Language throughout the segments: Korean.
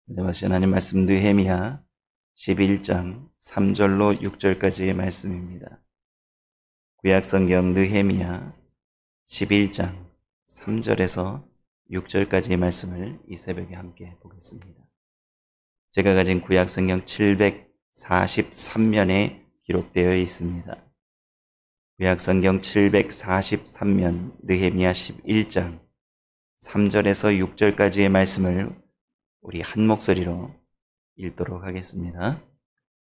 말씀 하나님 말씀 느헤미야 11장 3절로 6절까지의 말씀입니다. 구약성경 느헤미야 11장 3절에서 6절까지의 말씀을 이 새벽에 함께 보겠습니다. 제가 가진 구약성경 743면에 기록되어 있습니다. 구약성경 743면 느헤미야 11장 3절에서 6절까지의 말씀을 우리 한 목소리로 읽도록 하겠습니다.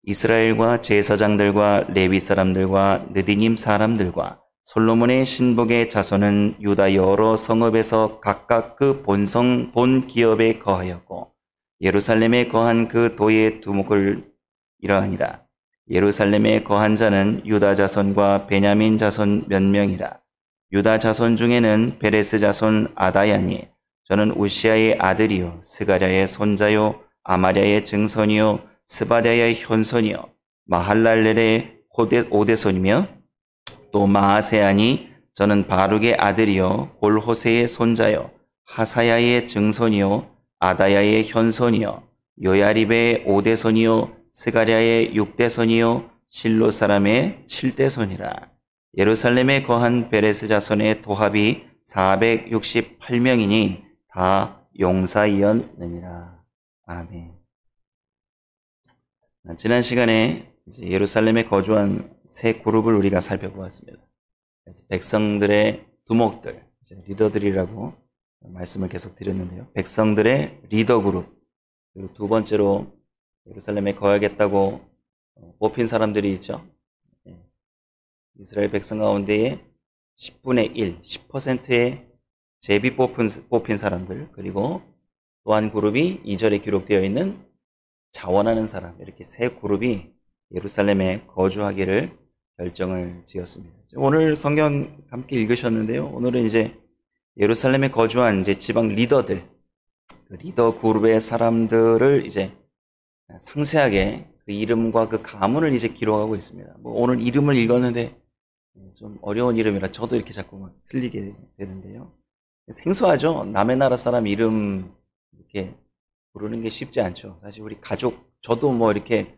이스라엘과 제사장들과 레위 사람들과 느디님 사람들과 솔로몬의 신복의 자손은 유다 여러 성읍에서 각각 그 본 기업에 거하였고 예루살렘에 거한 그 도의 두목을 이러하니라. 예루살렘에 거한 자는 유다 자손과 베냐민 자손 몇 명이라. 유다 자손 중에는 베레스 자손 아다야니 저는 우시아의 아들이요 스가랴의 손자요 아마랴의 증손이요 스바랴의 현손이요 마할랄렐의 오대손이며 또 마아세아니 저는 바룩의 아들이요 골호세의 손자요 하사야의 증손이요 아다야의 현손이요 요야립의 오대손이요 스가랴의 육대손이요 실로 사람의 칠대손이라. 예루살렘에 거한 베레스 자손의 도합이 468명이니 다 용사이었느니라. 아멘. 지난 시간에 예루살렘에 거주한 세 그룹을 우리가 살펴보았습니다. 그래서 백성들의 두목들, 리더들이라고 말씀을 계속 드렸는데요. 백성들의 리더 그룹, 그리고 두 번째로 예루살렘에 거하겠다고 뽑힌 사람들이 있죠. 이스라엘 백성 가운데에 10분의 1, 10%의 제비 뽑힌 사람들, 그리고 또 한 그룹이 2절에 기록되어 있는 자원하는 사람, 이렇게 세 그룹이 예루살렘에 거주하기를 결정을 지었습니다. 오늘 성경 함께 읽으셨는데요. 오늘은 이제 예루살렘에 거주한 이제 지방 리더들, 그 리더 그룹의 사람들을 이제 상세하게 그 이름과 그 가문을 이제 기록하고 있습니다. 오늘 이름을 읽었는데 좀 어려운 이름이라 저도 이렇게 자꾸 막 틀리게 되는데요. 생소하죠? 남의 나라 사람 이름 이렇게 부르는 게 쉽지 않죠. 사실 우리 가족, 저도 뭐 이렇게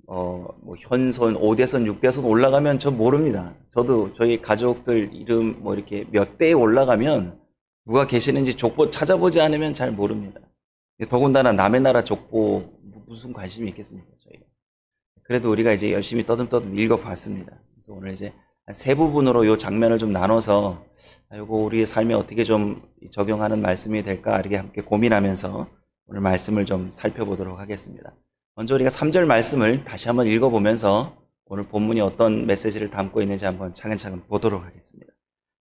뭐 현손, 5대손, 6대손 올라가면 저 모릅니다. 저도 저희 가족들 이름 뭐 이렇게 몇 대에 올라가면 누가 계시는지 족보 찾아보지 않으면 잘 모릅니다. 더군다나 남의 나라 족보 무슨 관심이 있겠습니까, 저희가. 그래도 우리가 이제 열심히 떠듬떠듬 읽어봤습니다. 그래서 오늘 이제 세 부분으로 이 장면을 좀 나눠서 이거 우리의 삶에 어떻게 좀 적용하는 말씀이 될까 이렇게 함께 고민하면서 오늘 말씀을 좀 살펴보도록 하겠습니다. 먼저 우리가 3절 말씀을 다시 한번 읽어보면서 오늘 본문이 어떤 메시지를 담고 있는지 한번 차근차근 보도록 하겠습니다.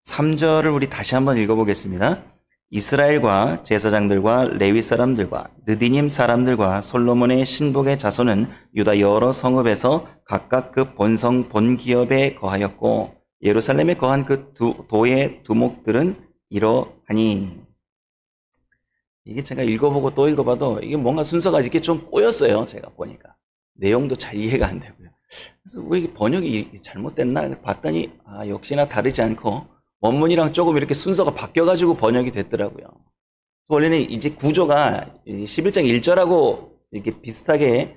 3절을 우리 다시 한번 읽어보겠습니다. 이스라엘과 제사장들과 레위 사람들과 느디님 사람들과 솔로몬의 신복의 자손은 유다 여러 성읍에서 각각 그 본 기업에 거하였고 예루살렘에 거한 그 도의 두목들은 이러하니. 이게 제가 읽어보고 또 읽어봐도 이게 뭔가 순서가 이렇게 좀 꼬였어요. 제가 보니까 내용도 잘 이해가 안 되고요. 그래서 왜 이게 번역이 잘못됐나 봤더니 역시나 다르지 않고 원문이랑 조금 이렇게 순서가 바뀌어가지고 번역이 됐더라고요. 원래는 이제 구조가 11장 1절하고 이렇게 비슷하게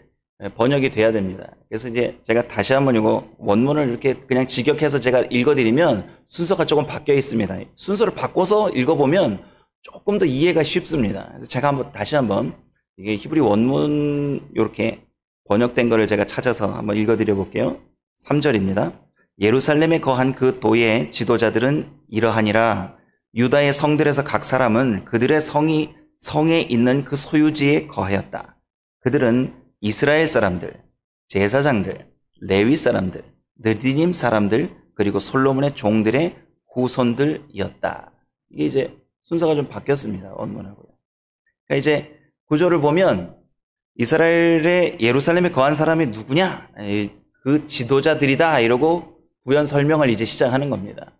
번역이 돼야 됩니다. 그래서 이제 제가 다시 한번 이거 원문을 이렇게 그냥 직역해서 제가 읽어드리면 순서가 조금 바뀌어 있습니다. 순서를 바꿔서 읽어보면 조금 더 이해가 쉽습니다. 그래서 제가 다시 한번 이게 히브리 원문 이렇게 번역된 거를 제가 찾아서 한번 읽어드려 볼게요. 3절입니다. 예루살렘에 거한 그 도의 지도자들은 이러하니라. 유다의 성들에서 각 사람은 그들의 성에 있는 그 소유지에 거하였다. 그들은 이스라엘 사람들, 제사장들, 레위 사람들, 느디님 사람들, 그리고 솔로몬의 종들의 후손들이었다. 이게 이제 순서가 좀 바뀌었습니다. 원문하고요. 그러니까 이제 구조를 보면 이스라엘의 예루살렘에 거한 사람이 누구냐? 그 지도자들이다 이러고 부연 설명을 이제 시작하는 겁니다.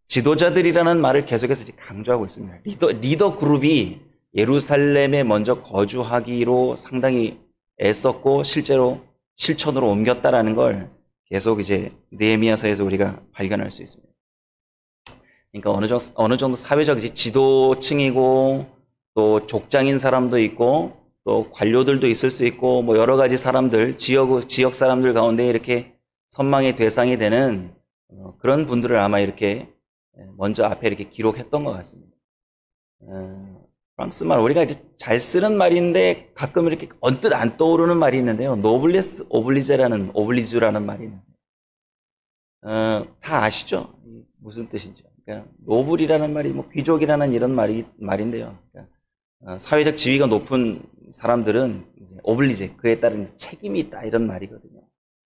지도자들이라는 말을 계속해서 강조하고 있습니다. 리더 그룹이 예루살렘에 먼저 거주하기로 상당히 애썼고 실제로 실천으로 옮겼다라는 걸 계속 이제 느헤미야서에서 우리가 발견할 수 있습니다. 그러니까 어느 정도 사회적 지도층이고 또 족장인 사람도 있고 또 관료들도 있을 수 있고 뭐 여러 가지 사람들, 지역 사람들 가운데 이렇게 선망의 대상이 되는 그런 분들을 아마 이렇게 먼저 앞에 이렇게 기록했던 것 같습니다. 프랑스 말 우리가 이제 잘 쓰는 말인데 가끔 이렇게 언뜻 안 떠오르는 말이 있는데요. 노블레스 오블리주라는 말이 있는데 다 아시죠? 무슨 뜻인지. 그러니까 노블이라는 말이 뭐 귀족이라는 이런 말인데요. 그러니까 사회적 지위가 높은 사람들은 오블리제, 그에 따른 책임이 있다 이런 말이거든요.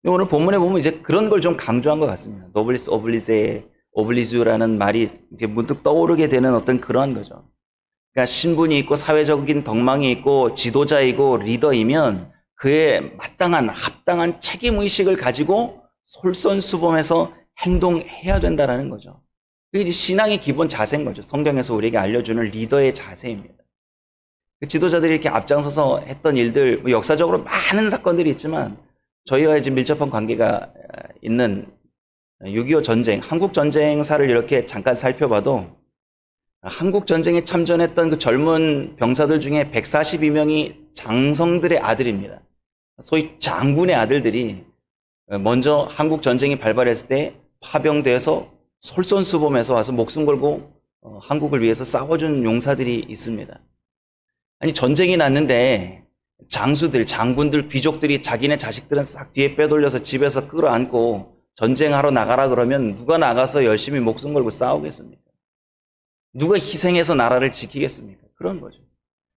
오늘 본문에 보면 이제 그런 걸 좀 강조한 것 같습니다. 노블리스 오블리주라는 말이 이제 문득 떠오르게 되는 어떤 그러한 거죠. 그러니까 신분이 있고 사회적인 덕망이 있고 지도자이고 리더이면 그에 마땅한 합당한 책임의식을 가지고 솔선수범해서 행동해야 된다는 거죠. 그게 이제 신앙의 기본 자세인 거죠. 성경에서 우리에게 알려주는 리더의 자세입니다. 지도자들이 이렇게 앞장서서 했던 일들, 뭐 역사적으로 많은 사건들이 있지만 저희와 이제 밀접한 관계가 있는 6.25 전쟁, 한국 전쟁사를 이렇게 잠깐 살펴봐도 한국 전쟁에 참전했던 그 젊은 병사들 중에 142명이 장성들의 아들입니다. 소위 장군의 아들들이 먼저 한국 전쟁이 발발했을 때 파병돼서 솔선수범해서 와서 목숨 걸고 한국을 위해서 싸워준 용사들이 있습니다. 아니 전쟁이 났는데 장수들, 장군들, 귀족들이 자기네 자식들은 싹 뒤에 빼돌려서 집에서 끌어안고 전쟁하러 나가라 그러면 누가 나가서 열심히 목숨 걸고 싸우겠습니까? 누가 희생해서 나라를 지키겠습니까? 그런 거죠.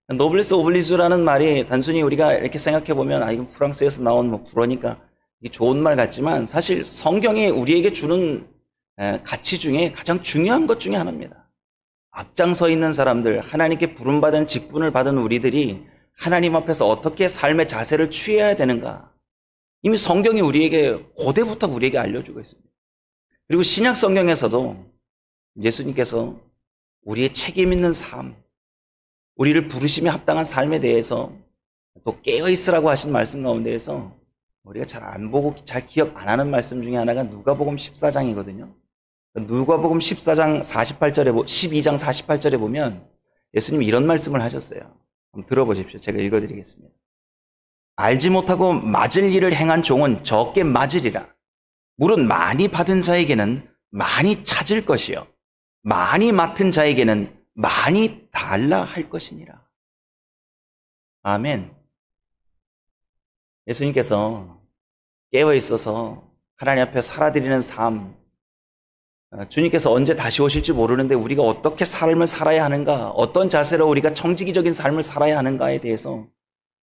노블레스 오블리주라는 말이 단순히 우리가 이렇게 생각해 보면 이건 프랑스에서 나온 뭐 불어니까 이게 좋은 말 같지만 사실 성경이 우리에게 주는 가치 중에 가장 중요한 것 중에 하나입니다. 앞장서 있는 사람들, 하나님께 부름받은 직분을 받은 우리들이 하나님 앞에서 어떻게 삶의 자세를 취해야 되는가. 이미 성경이 우리에게 고대부터 우리에게 알려주고 있습니다. 그리고 신약 성경에서도 예수님께서 우리의 책임 있는 삶, 우리를 부르심에 합당한 삶에 대해서 또 깨어있으라고 하신 말씀 가운데에서 우리가 잘 안 보고 잘 기억 안 하는 말씀 중에 하나가 누가복음 14장이거든요. 누가복음 14장 48절에 12장 48절에 보면 예수님이 이런 말씀을 하셨어요. 한번 들어보십시오. 제가 읽어드리겠습니다. 알지 못하고 맞을 일을 행한 종은 적게 맞으리라. 물은 많이 받은 자에게는 많이 찾을 것이요 많이 맡은 자에게는 많이 달라 할 것이니라. 아멘. 예수님께서 깨어 있어서 하나님 앞에 살아드리는 삶, 주님께서 언제 다시 오실지 모르는데 우리가 어떻게 삶을 살아야 하는가, 어떤 자세로 우리가 청지기적인 삶을 살아야 하는가에 대해서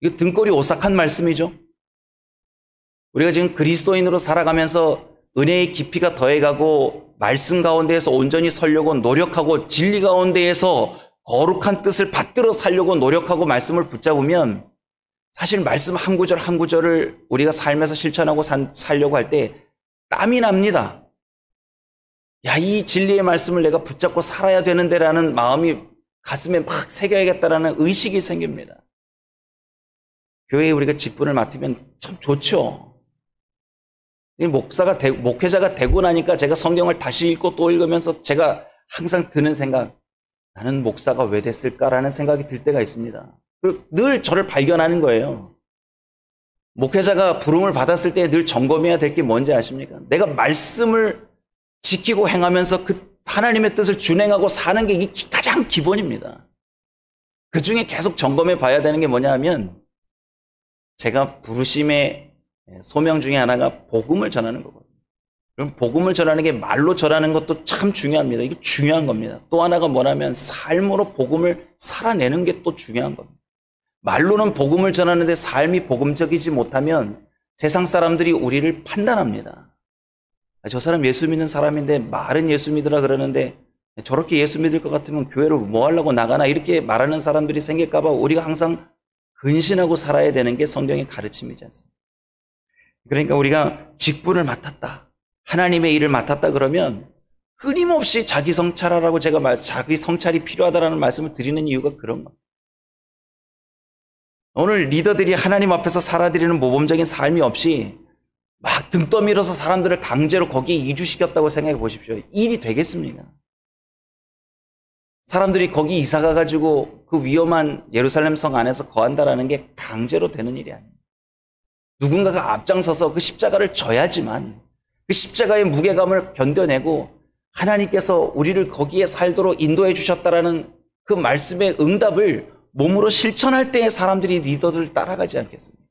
이거 등골이 오싹한 말씀이죠. 우리가 지금 그리스도인으로 살아가면서 은혜의 깊이가 더해가고 말씀 가운데에서 온전히 서려고 노력하고 진리 가운데에서 거룩한 뜻을 받들어 살려고 노력하고 말씀을 붙잡으면 사실 말씀 한 구절 한 구절을 우리가 삶에서 실천하고 살려고 할 때 땀이 납니다. 야, 이 진리의 말씀을 내가 붙잡고 살아야 되는데라는 마음이 가슴에 막 새겨야겠다라는 의식이 생깁니다. 교회에 우리가 직분을 맡으면 참 좋죠. 목회자가 되고 나니까 제가 성경을 다시 읽고 또 읽으면서 제가 항상 드는 생각, 나는 목사가 왜 됐을까라는 생각이 들 때가 있습니다. 늘 저를 발견하는 거예요. 목회자가 부름을 받았을 때 늘 점검해야 될 게 뭔지 아십니까? 내가 말씀을 지키고 행하면서 그 하나님의 뜻을 준행하고 사는 게 이게 가장 기본입니다. 그 중에 계속 점검해 봐야 되는 게 뭐냐 하면 제가 부르심의 소명 중에 하나가 복음을 전하는 거거든요. 그럼 복음을 전하는 게 말로 전하는 것도 참 중요합니다. 이게 중요한 겁니다. 또 하나가 뭐냐면 삶으로 복음을 살아내는 게 또 중요한 겁니다. 말로는 복음을 전하는데 삶이 복음적이지 못하면 세상 사람들이 우리를 판단합니다. 저 사람 예수 믿는 사람인데 말은 예수 믿으라 그러는데 저렇게 예수 믿을 것 같으면 교회를 뭐 하려고 나가나 이렇게 말하는 사람들이 생길까 봐 우리가 항상 근신하고 살아야 되는 게 성경의 가르침이지 않습니까? 그러니까 우리가 직분을 맡았다, 하나님의 일을 맡았다 그러면 끊임없이 자기 성찰하라고 제가 자기 성찰이 필요하다라는 말씀을 드리는 이유가 그런 겁니다. 오늘 리더들이 하나님 앞에서 살아드리는 모범적인 삶이 없이 막 등 떠밀어서 사람들을 강제로 거기에 이주시켰다고 생각해 보십시오. 일이 되겠습니까? 사람들이 거기 이사 가가지고 그 위험한 예루살렘 성 안에서 거한다라는 게 강제로 되는 일이 아니에요. 누군가가 앞장서서 그 십자가를 져야지만 그 십자가의 무게감을 견뎌내고 하나님께서 우리를 거기에 살도록 인도해 주셨다라는 그 말씀의 응답을 몸으로 실천할 때에 사람들이 리더들을 따라가지 않겠습니까?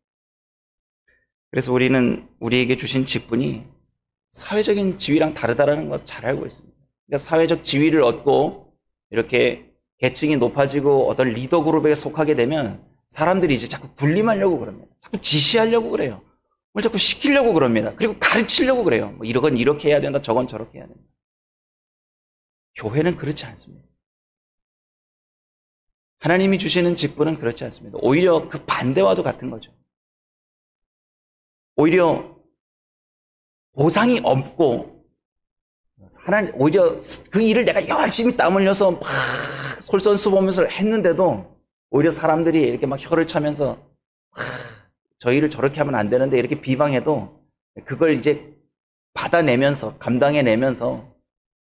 그래서 우리는 우리에게 주신 직분이 사회적인 지위랑 다르다라는 거 잘 알고 있습니다. 그러니까 사회적 지위를 얻고 이렇게 계층이 높아지고 어떤 리더 그룹에 속하게 되면 사람들이 이제 자꾸 군림하려고 그럽니다. 자꾸 지시하려고 그래요. 뭘 자꾸 시키려고 그럽니다. 그리고 가르치려고 그래요. 뭐 이건 이렇게 해야 된다, 저건 저렇게 해야 된다. 교회는 그렇지 않습니다. 하나님이 주시는 직분은 그렇지 않습니다. 오히려 그 반대와도 같은 거죠. 오히려 보상이 없고 하나님 오히려 그 일을 내가 열심히 땀 흘려서 막 솔선수범해서 했는데도 오히려 사람들이 이렇게 막 혀를 차면서 저 일을 저렇게 하면 안 되는데 이렇게 비방해도 그걸 이제 받아내면서 감당해내면서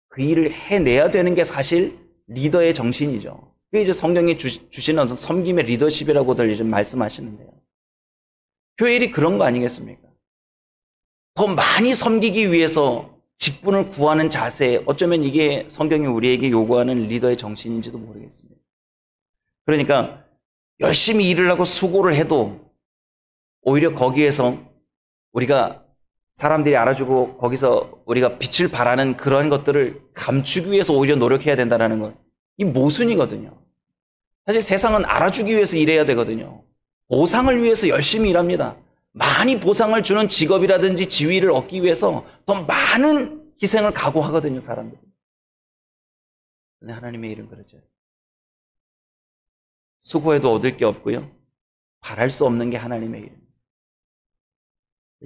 그 일을 해내야 되는 게 사실 리더의 정신이죠. 그게 이제 성경이 주시는 어떤 섬김의 리더십이라고들 이제 말씀하시는데요. 교회 일이 그런 거 아니겠습니까? 더 많이 섬기기 위해서 직분을 구하는 자세, 어쩌면 이게 성경이 우리에게 요구하는 리더의 정신인지도 모르겠습니다. 그러니까 열심히 일을 하고 수고를 해도 오히려 거기에서 우리가 사람들이 알아주고 거기서 우리가 빛을 발하는 그런 것들을 감추기 위해서 오히려 노력해야 된다는 것. 이 모순이거든요. 사실 세상은 알아주기 위해서 일해야 되거든요. 보상을 위해서 열심히 일합니다. 많이 보상을 주는 직업이라든지 지위를 얻기 위해서 더 많은 희생을 각오하거든요, 사람들이. 근데 하나님의 일은 그렇죠. 수고해도 얻을 게 없고요. 바랄 수 없는 게 하나님의 일입니다.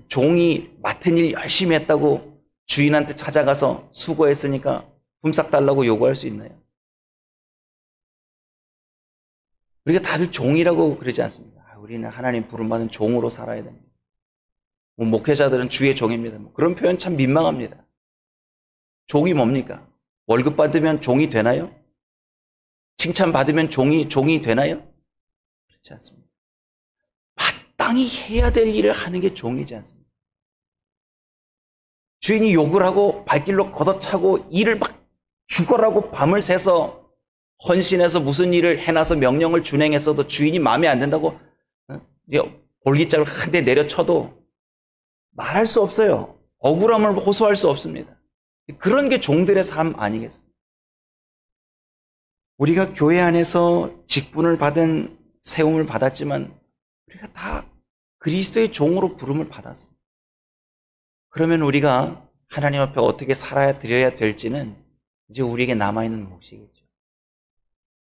종이 맡은 일 열심히 했다고 주인한테 찾아가서 수고했으니까 품삯 달라고 요구할 수 있나요? 우리가 다들 종이라고 그러지 않습니다. 우리는 하나님 부름받은 종으로 살아야 됩니다. 목회자들은 주의 종입니다. 그런 표현 참 민망합니다. 종이 뭡니까? 월급 받으면 종이 되나요? 칭찬 받으면 종이 되나요? 그렇지 않습니다. 마땅히 해야 될 일을 하는 게 종이지 않습니다. 주인이 욕을 하고 발길로 걷어차고 일을 막 죽어라고 밤을 새서 헌신해서 무슨 일을 해놔서 명령을 준행했어도 주인이 마음에 안 든다고 볼기짝을 한 대 내려쳐도 말할 수 없어요. 억울함을 호소할 수 없습니다. 그런 게 종들의 삶 아니겠습니까? 우리가 교회 안에서 직분을 받은 세움을 받았지만 우리가 다 그리스도의 종으로 부름을 받았습니다. 그러면 우리가 하나님 앞에 어떻게 살아야 드려야 될지는 이제 우리에게 남아있는 몫이겠죠.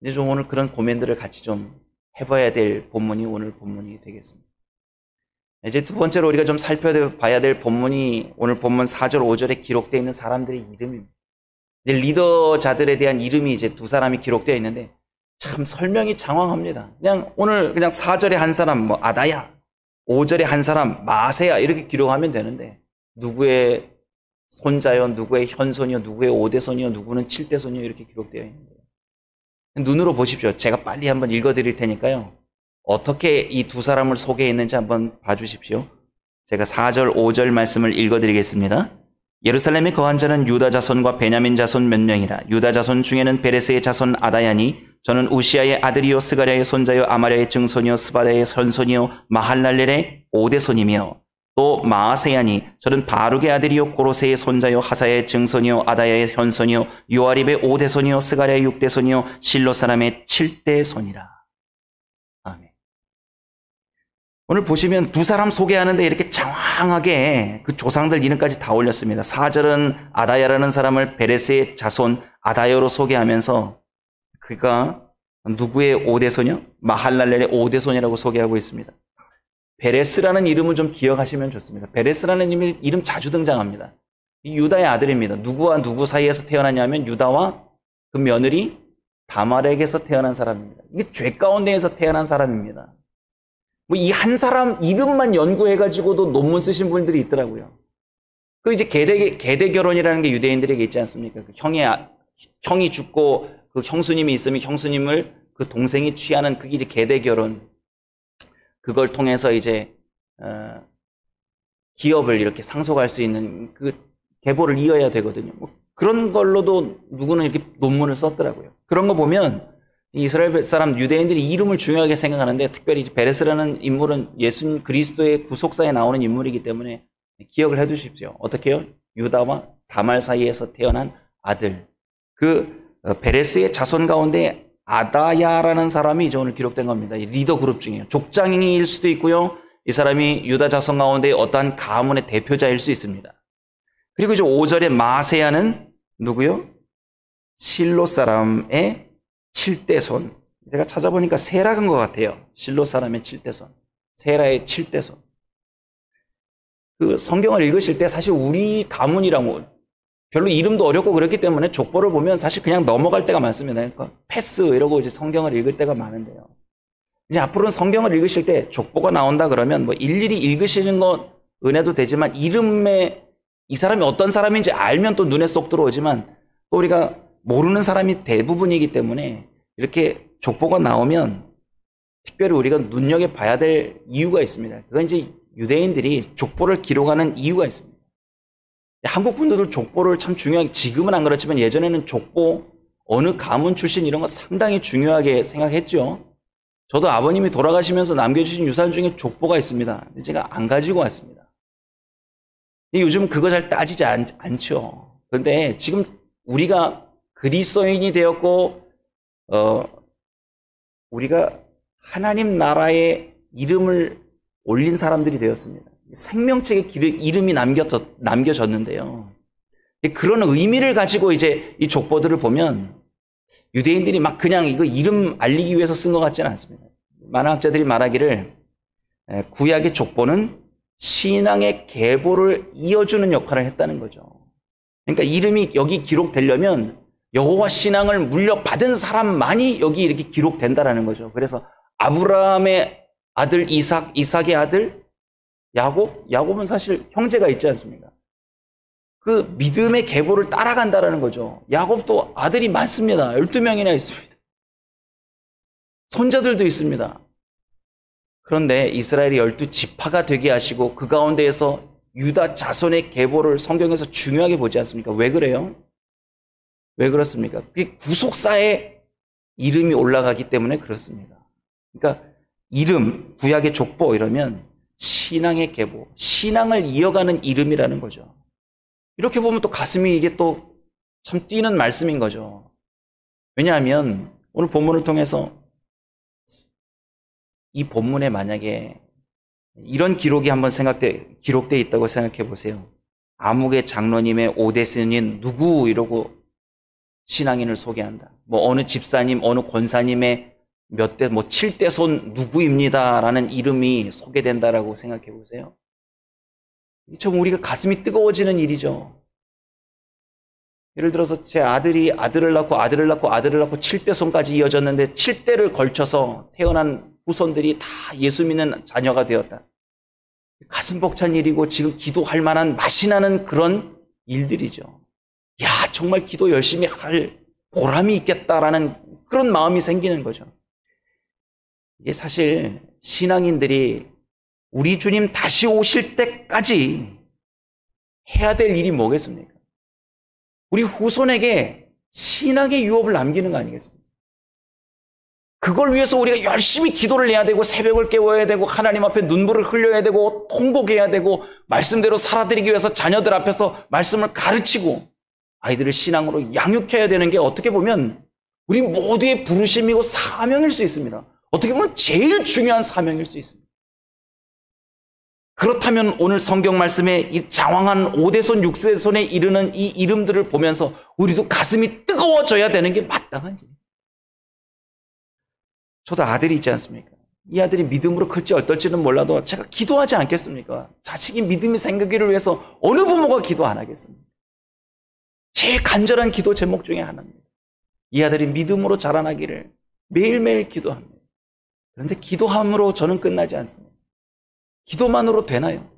이제 좀 오늘 그런 고민들을 같이 좀 해봐야 될 본문이 오늘 본문이 되겠습니다. 이제 두 번째로 우리가 좀 살펴봐야 될 본문이 오늘 본문 4절, 5절에 기록되어 있는 사람들의 이름입니다. 리더자들에 대한 이름이 이제 두 사람이 기록되어 있는데 참 설명이 장황합니다. 오늘 4절에 한 사람 아다야, 5절에 한 사람 마세야 이렇게 기록하면 되는데 누구의 손자요, 누구의 현손이요, 누구의 5대손이요, 누구는 7대손이요 이렇게 기록되어 있는데요. 눈으로 보십시오. 제가 빨리 한번 읽어드릴 테니까요. 어떻게 이 두 사람을 소개했는지 한번 봐주십시오. 제가 4절, 5절 말씀을 읽어드리겠습니다. 예루살렘에 거한 자는 유다 자손과 베냐민 자손 몇 명이라. 유다 자손 중에는 베레스의 자손 아다야니 저는 우시아의 아들이요 스가랴의 손자요 아마랴의 증손이요 스바다의 현손이요 마할랄렐의 5대손이며 또 마아세야니 저는 바룩의 아들이요 고로세의 손자요 하사의 증손이요 아다야의 현손이요 요아립의 5대손이요 스가랴의 6대손이요 실로 사람의 7대손이라. 아멘. 오늘 보시면 두 사람 소개하는데 이렇게 장황하게 그 조상들 이름까지 다 올렸습니다. 4절은 아다야라는 사람을 베레스의 자손 아다야로 소개하면서 그가 누구의 5대손이요? 마할랄렐의 5대손이라고 소개하고 있습니다. 베레스라는 이름을 좀 기억하시면 좋습니다. 베레스라는 이름 자주 등장합니다. 이 유다의 아들입니다. 누구와 누구 사이에서 태어났냐면 유다와 그 며느리 다말에게서 태어난 사람입니다. 이게 죄 가운데에서 태어난 사람입니다. 이 한 사람 이름만 연구해가지고도 논문 쓰신 분들이 있더라고요. 그 이제 계대 결혼이라는 게 유대인들에게 있지 않습니까? 그 형이 죽고 그 형수님이 있으면 형수님을 그 동생이 취하는 그게 이제 계대 결혼. 그걸 통해서 이제 기업을 이렇게 상속할 수 있는 그 계보를 이어야 되거든요. 뭐 그런 걸로도 누구는 이렇게 논문을 썼더라고요. 그런 거 보면 이스라엘 사람 유대인들이 이름을 중요하게 생각하는데 특별히 베레스라는 인물은 예수 그리스도의 구속사에 나오는 인물이기 때문에 기억을 해 두십시오. 어떻게 해요? 유다와 다말 사이에서 태어난 아들. 그 베레스의 자손 가운데 아다야라는 사람이 이제 오늘 기록된 겁니다. 리더 그룹 중이에요. 족장일 수도 있고요. 이 사람이 유다 자손 가운데 어떠한 가문의 대표자일 수 있습니다. 그리고 이제 5절에 마세야는 누구요? 실로 사람의 7대손. 제가 찾아보니까 세라인 것 같아요. 실로 사람의 7대손. 세라의 7대손. 그 성경을 읽으실 때 사실 우리 가문이라고 별로 이름도 어렵고 그렇기 때문에 족보를 보면 사실 그냥 넘어갈 때가 많습니다. 그러니까 패스 이러고 이제 성경을 읽을 때가 많은데요. 이제 앞으로는 성경을 읽으실 때 족보가 나온다 그러면 뭐 일일이 읽으시는 건 은혜도 되지만 이름에 이 사람이 어떤 사람인지 알면 또 눈에 쏙 들어오지만 또 우리가 모르는 사람이 대부분이기 때문에 이렇게 족보가 나오면 특별히 우리가 눈여겨봐야 될 이유가 있습니다. 그건 이제 유대인들이 족보를 기록하는 이유가 있습니다. 한국 분들도 족보를 참 중요하게, 지금은 안 그렇지만 예전에는 족보, 어느 가문 출신 이런 거 상당히 중요하게 생각했죠. 저도 아버님이 돌아가시면서 남겨주신 유산 중에 족보가 있습니다. 근데 제가 안 가지고 왔습니다. 요즘 그거 잘 따지지 않죠. 그런데 지금 우리가 그리스도인이 되었고, 우리가 하나님 나라의 이름을 올린 사람들이 되었습니다. 생명책에 이름이 남겨졌는데요. 그런 의미를 가지고 이제 이 족보들을 보면 유대인들이 막 그냥 이거 이름 알리기 위해서 쓴 것 같지는 않습니다. 많은 학자들이 말하기를 구약의 족보는 신앙의 계보를 이어주는 역할을 했다는 거죠. 그러니까 이름이 여기 기록되려면 여호와 신앙을 물려받은 사람만이 여기 이렇게 기록된다라는 거죠. 그래서 아브라함의 아들 이삭, 이삭의 아들 야곱은 사실 형제가 있지 않습니까? 그 믿음의 계보를 따라간다라는 거죠. 야곱도 아들이 많습니다. 12명이나 있습니다. 손자들도 있습니다. 그런데 이스라엘이 12지파가 되게 하시고 그 가운데에서 유다 자손의 계보를 성경에서 중요하게 보지 않습니까? 왜 그래요? 왜 그렇습니까? 그게 구속사에 이름이 올라가기 때문에 그렇습니다. 그러니까 이름, 구약의 족보 이러면 신앙의 계보, 신앙을 이어가는 이름이라는 거죠. 이렇게 보면 또 가슴이 이게 또 참 뛰는 말씀인 거죠. 왜냐하면 오늘 본문을 통해서 이 본문에 만약에 이런 기록이 한번 기록되어 있다고 생각해 보세요. 아묵의 장로님의 오대스님 누구 이러고 신앙인을 소개한다. 뭐 어느 집사님, 어느 권사님의 몇 대, 뭐 7대 손 누구입니다라는 이름이 소개된다라고 생각해 보세요. 참 우리가 가슴이 뜨거워지는 일이죠. 예를 들어서 제 아들이 아들을 낳고 7대 손까지 이어졌는데 7대를 걸쳐서 태어난 후손들이 다 예수 믿는 자녀가 되었다. 가슴 벅찬 일이고 지금 기도할 만한 맛이 나는 그런 일들이죠. 야, 정말 기도 열심히 할 보람이 있겠다라는 그런 마음이 생기는 거죠. 이게 사실 신앙인들이 우리 주님 다시 오실 때까지 해야 될 일이 뭐겠습니까? 우리 후손에게 신앙의 유업을 남기는 거 아니겠습니까? 그걸 위해서 우리가 열심히 기도를 해야 되고 새벽을 깨워야 되고 하나님 앞에 눈물을 흘려야 되고 통곡해야 되고 말씀대로 살아드리기 위해서 자녀들 앞에서 말씀을 가르치고 아이들을 신앙으로 양육해야 되는 게 어떻게 보면 우리 모두의 부르심이고 사명일 수 있습니다. 어떻게 보면 제일 중요한 사명일 수 있습니다. 그렇다면 오늘 성경 말씀에 이 장황한 5대손, 6대손에 이르는 이 이름들을 보면서 우리도 가슴이 뜨거워져야 되는 게 마땅한 일이에요. 저도 아들이 있지 않습니까? 이 아들이 믿음으로 클지 어떨지는 몰라도 제가 기도하지 않겠습니까? 자식이 믿음이 생기기를 위해서 어느 부모가 기도 안 하겠습니까? 제일 간절한 기도 제목 중에 하나입니다. 이 아들이 믿음으로 자라나기를 매일매일 기도합니다. 그런데 기도함으로 저는 끝나지 않습니다. 기도만으로 되나요?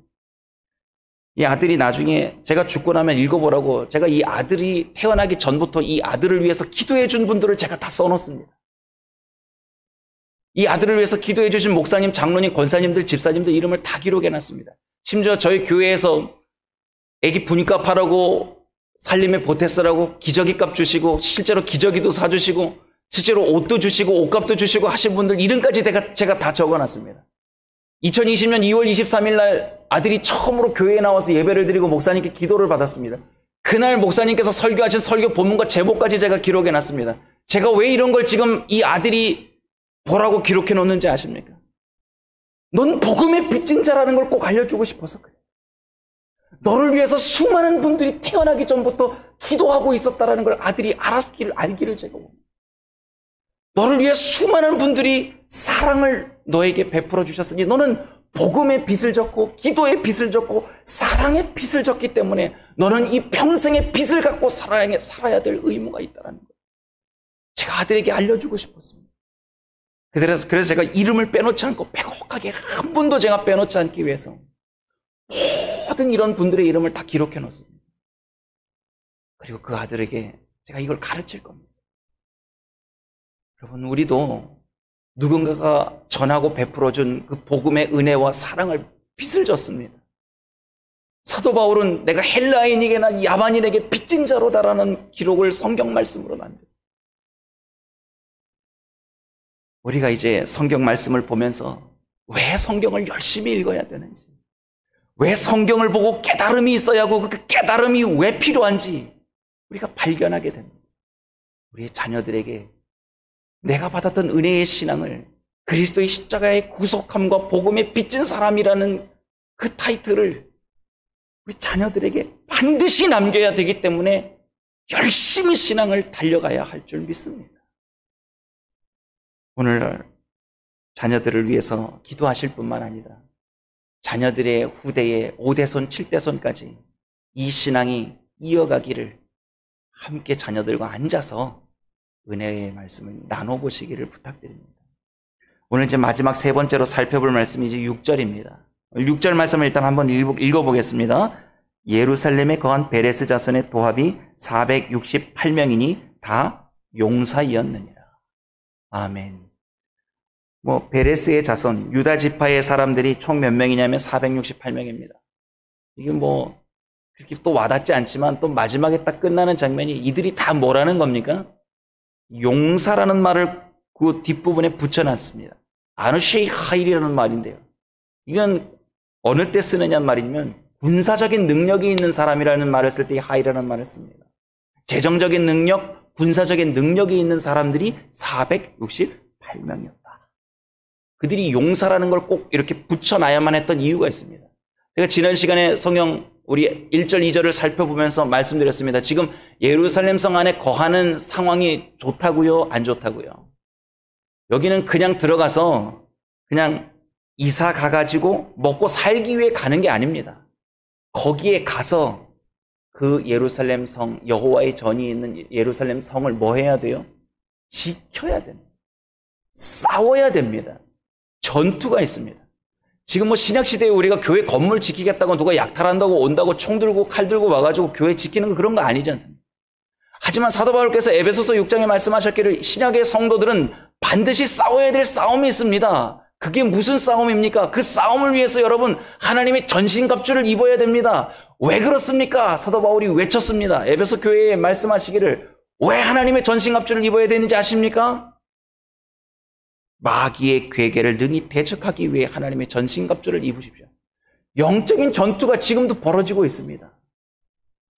이 아들이 나중에 제가 죽고 나면 읽어보라고 제가 이 아들이 태어나기 전부터 이 아들을 위해서 기도해 준 분들을 제가 다 써놓습니다. 이 아들을 위해서 기도해 주신 목사님, 장로님, 권사님들, 집사님들 이름을 다 기록해 놨습니다. 심지어 저희 교회에서 애기 분유값 하라고 살림에 보태쓰라고 기저귀 값 주시고 실제로 기저귀도 사주시고 실제로 옷도 주시고 옷값도 주시고 하신 분들 이름까지 제가 다 적어놨습니다. 2020년 2월 23일 날 아들이 처음으로 교회에 나와서 예배를 드리고 목사님께 기도를 받았습니다. 그날 목사님께서 설교하신 설교 본문과 제목까지 제가 기록해 놨습니다. 제가 왜 이런 걸 지금 이 아들이 보라고 기록해 놓는지 아십니까? 넌 복음의 빚진 자라는 걸 꼭 알려주고 싶어서 그래. 너를 위해서 수많은 분들이 태어나기 전부터 기도하고 있었다라는 걸 아들이 알기를 제가 원합니다. 너를 위해 수많은 분들이 사랑을 너에게 베풀어 주셨으니 너는 복음의 빚을 졌고 기도의 빚을 졌고 사랑의 빚을 졌기 때문에 너는 이 평생의 빚을 갖고 살아야 될 의무가 있다는 거예요. 제가 아들에게 알려주고 싶었습니다. 그래서 제가 이름을 빼놓지 않고 빼곡하게 한 분도 제가 빼놓지 않기 위해서 모든 이런 분들의 이름을 다 기록해 놓습니다. 그리고 그 아들에게 제가 이걸 가르칠 겁니다. 여러분, 우리도 누군가가 전하고 베풀어준 그 복음의 은혜와 사랑을 빚을 졌습니다. 사도 바울은 내가 헬라인에게나 야만인에게 빚진 자로다라는 기록을 성경 말씀으로 남겼습니다. 우리가 이제 성경 말씀을 보면서 왜 성경을 열심히 읽어야 되는지, 왜 성경을 보고 깨달음이 있어야 하고 그 깨달음이 왜 필요한지 우리가 발견하게 됩니다. 우리의 자녀들에게 내가 받았던 은혜의 신앙을 그리스도의 십자가의 구속함과 복음에 빚진 사람이라는 그 타이틀을 우리 자녀들에게 반드시 남겨야 되기 때문에 열심히 신앙을 달려가야 할 줄 믿습니다. 오늘 자녀들을 위해서 기도하실 뿐만 아니라 자녀들의 후대에 5대손, 7대손까지 이 신앙이 이어가기를 함께 자녀들과 앉아서 은혜의 말씀을 나눠보시기를 부탁드립니다. 오늘 이제 마지막 세 번째로 살펴볼 말씀이 이제 6절입니다. 6절 말씀을 일단 한번 읽어보겠습니다. 예루살렘에 거한 베레스 자손의 도합이 468명이니 다 용사이었느니라. 아멘. 베레스의 자손, 유다 지파의 사람들이 총 몇 명이냐면 468명입니다. 이게 그렇게 또 와닿지 않지만 또 마지막에 딱 끝나는 장면이 이들이 다 뭐라는 겁니까? 용사라는 말을 그 뒷부분에 붙여놨습니다. 아누쉐이 하일이라는 말인데요. 이건 어느 때 쓰느냐 말이면 군사적인 능력이 있는 사람이라는 말을 쓸 때 하일이라는 말을 씁니다. 재정적인 능력, 군사적인 능력이 있는 사람들이 468명이었다. 그들이 용사라는 걸 꼭 이렇게 붙여놔야만 했던 이유가 있습니다. 제가 지난 시간에 성경 우리 1절, 2절을 살펴보면서 말씀드렸습니다. 지금 예루살렘 성 안에 거하는 상황이 좋다고요? 안 좋다고요? 여기는 그냥 들어가서 그냥 이사 가가지고 먹고 살기 위해 가는 게 아닙니다. 거기에 가서 그 예루살렘 성, 여호와의 전이 있는 예루살렘 성을 뭐 해야 돼요? 지켜야 됩니다. 싸워야 됩니다. 전투가 있습니다. 지금 신약시대에 우리가 교회 건물 지키겠다고 누가 약탈한다고 온다고 총 들고 칼 들고 와가지고 교회 지키는 거 그런 거 아니지 않습니까? 하지만 사도 바울께서 에베소서 6장에 말씀하셨기를 신약의 성도들은 반드시 싸워야 될 싸움이 있습니다. 그게 무슨 싸움입니까? 그 싸움을 위해서 여러분 하나님의 전신갑주를 입어야 됩니다. 왜 그렇습니까? 사도 바울이 외쳤습니다. 에베소 교회에 말씀하시기를 왜 하나님의 전신갑주를 입어야 되는지 아십니까? 마귀의 괴계를 능히 대적하기 위해 하나님의 전신갑주를 입으십시오. 영적인 전투가 지금도 벌어지고 있습니다.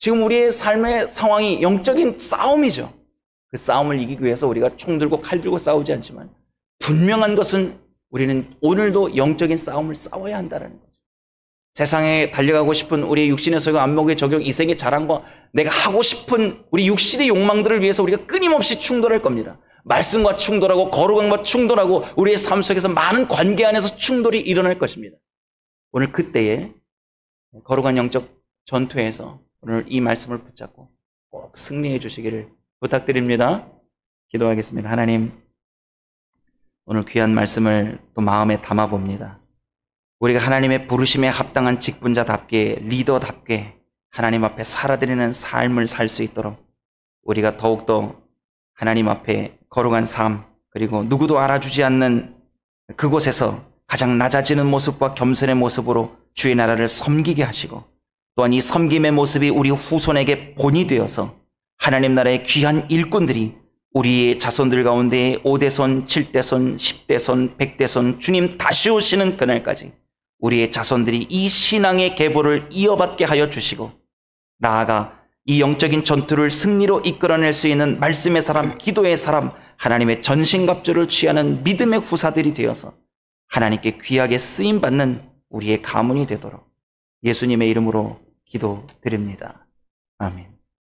지금 우리의 삶의 상황이 영적인 싸움이죠. 그 싸움을 이기기 위해서 우리가 총 들고 칼 들고 싸우지 않지만 분명한 것은 우리는 오늘도 영적인 싸움을 싸워야 한다는 거죠. 세상에 달려가고 싶은 우리의 육신의 소욕, 안목의 저격, 이생의 자랑과 내가 하고 싶은 우리 육신의 욕망들을 위해서 우리가 끊임없이 충돌할 겁니다. 말씀과 충돌하고 거룩함과 충돌하고 우리의 삶 속에서 많은 관계 안에서 충돌이 일어날 것입니다. 오늘 그때에 거룩한 영적 전투에서 오늘 이 말씀을 붙잡고 꼭 승리해 주시기를 부탁드립니다. 기도하겠습니다. 하나님, 오늘 귀한 말씀을 또 마음에 담아봅니다. 우리가 하나님의 부르심에 합당한 직분자답게, 리더답게 하나님 앞에 살아드리는 삶을 살 수 있도록 우리가 더욱더 하나님 앞에 거룩한 삶, 그리고 누구도 알아주지 않는 그곳에서 가장 낮아지는 모습과 겸손의 모습으로 주의 나라를 섬기게 하시고, 또한 이 섬김의 모습이 우리 후손에게 본이 되어서 하나님 나라의 귀한 일꾼들이 우리의 자손들 가운데 5대손, 7대손, 10대손, 100대손 주님 다시 오시는 그날까지 우리의 자손들이 이 신앙의 계보를 이어받게 하여 주시고, 나아가 이 영적인 전투를 승리로 이끌어낼 수 있는 말씀의 사람, 기도의 사람, 하나님의 전신갑주를 취하는 믿음의 후사들이 되어서 하나님께 귀하게 쓰임받는 우리의 가문이 되도록 예수님의 이름으로 기도드립니다. 아멘.